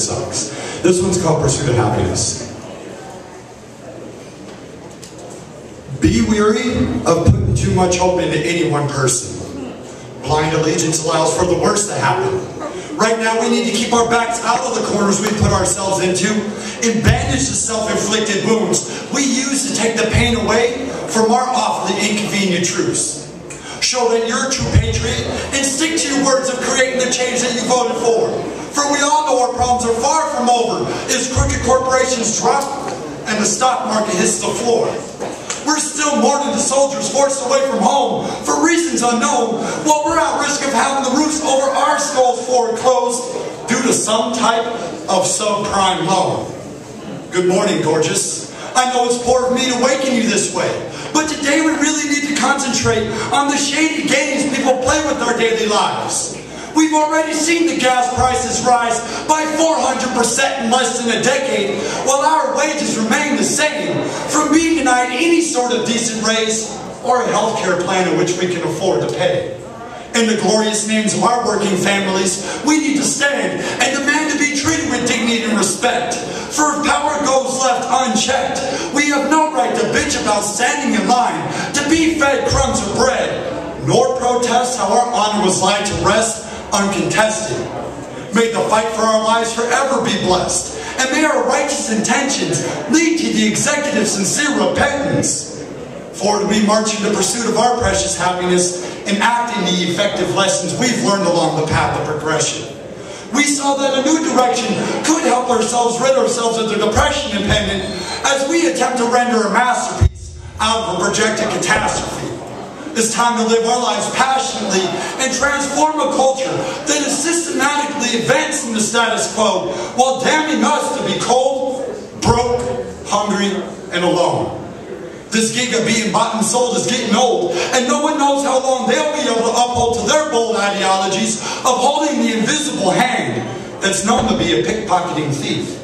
sucks. This one's called Pursuit of Happiness. Be weary of putting too much hope into any one person. Blind allegiance allows for the worst to happen. Right now we need to keep our backs out of the corners we put ourselves into and bandage the self-inflicted wounds we use to take the pain away from our awfully inconvenient truths. Show that you're a true patriot and stick to your words of creating the change that you voted for. For we all know our problems are far from over as crooked corporations drop and the stock market hits the floor. We're still mourning the soldiers forced away from home for reasons unknown, while we're at risk of having the roofs over our skulls foreclosed due to some type of subprime loan. Good morning, gorgeous. I know it's poor of me to waken you this way, but today we really need to concentrate on the shady games people play with our daily lives. We've already seen the gas prices rise by 400% in less than a decade, while our wages remain the same, from being denied any sort of decent raise or a health care plan in which we can afford to pay. In the glorious names of our working families, we need to stand and demand to be treated with dignity and respect. For if power goes left unchecked, we have no right to bitch about standing in line to be fed crumbs of bread, nor protest how our honor was laid to rest uncontested. May the fight for our lives forever be blessed, and may our righteous intentions lead to the executive's sincere repentance. Forward we march in the pursuit of our precious happiness and acting the effective lessons we've learned along the path of progression. We saw that a new direction could help ourselves rid ourselves of the depression impending as we attempt to render a masterpiece out of a projected catastrophe. It's time to live our lives passionately and transform a culture that is systematically advancing the status quo while damning us to be cold, broke, hungry, and alone. This gig of being bought and sold is getting old, and no one knows how long they'll be able to uphold to their bold ideologies of holding the invisible hand that's known to be a pickpocketing thief.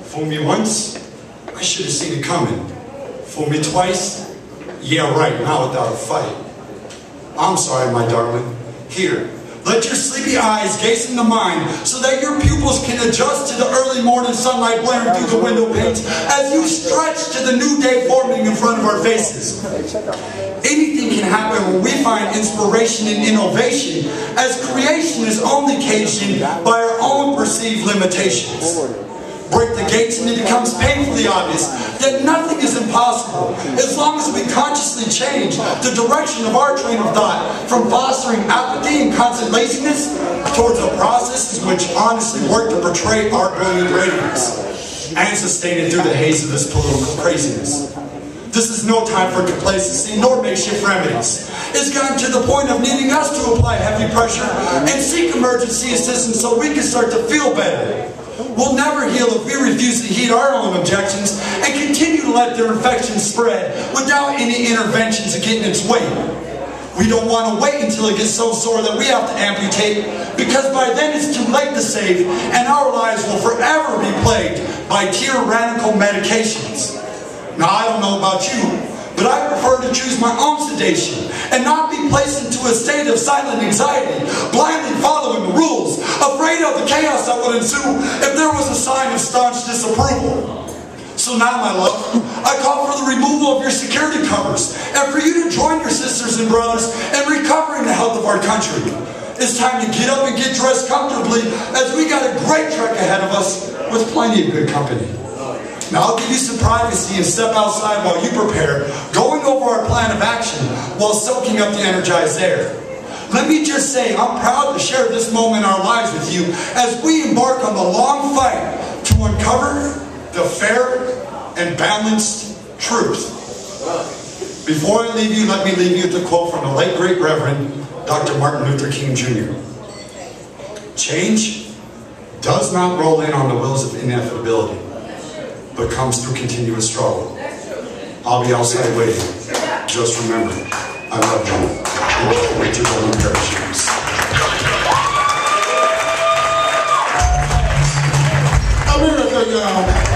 Fool me once, I should have seen it coming. Fool me twice, yeah right, not without a fight. I'm sorry, my darling. Here, let your sleepy eyes gaze into mine so that your pupils can adjust to the early morning sunlight blaring through the window panes as you stretch to the new day forming in front of our faces. Anything can happen when we find inspiration and innovation, as creation is only caged in by our own perceived limitations. Break the gates and it becomes painfully obvious that nothing is impossible as long as we consciously change the direction of our train of thought from fostering apathy and constant laziness towards a process which honestly work to portray our brilliant radiance and sustain it through the haze of this political craziness. This is no time for complacency nor makeshift remedies. It's gotten to the point of needing us to apply heavy pressure and seek emergency assistance so we can start to feel better. We'll never heal if we refuse to heed our own objections and continue to let their infection spread without any intervention to get in its way. We don't want to wait until it gets so sore that we have to amputate, because by then it's too late to save and our lives will forever be plagued by tyrannical medications. Now I don't know about you, but I prefer to choose my own sedation and not be placed into a state of silent anxiety, blindly following the rules, afraid of the chaos that would ensue if there was a sign of staunch disapproval. So now, my love, I call for the removal of your security covers and for you to join your sisters and brothers in recovering the health of our country. It's time to get up and get dressed comfortably, as we got a great trek ahead of us with plenty of good company. Now I'll give you some privacy and step outside while you prepare, going over our plan of action while soaking up the energized air. Let me just say, I'm proud to share this moment in our lives with you as we embark on the long fight to uncover the fair and balanced truth. Before I leave you, let me leave you with a quote from the late great Reverend Dr. Martin Luther King Jr. Change does not roll in on the wheels of inevitability, but comes through continuous struggle. I'll be outside waiting. Just remember, I love you. Wait your golden parachutes. Amirrikkah, y'all.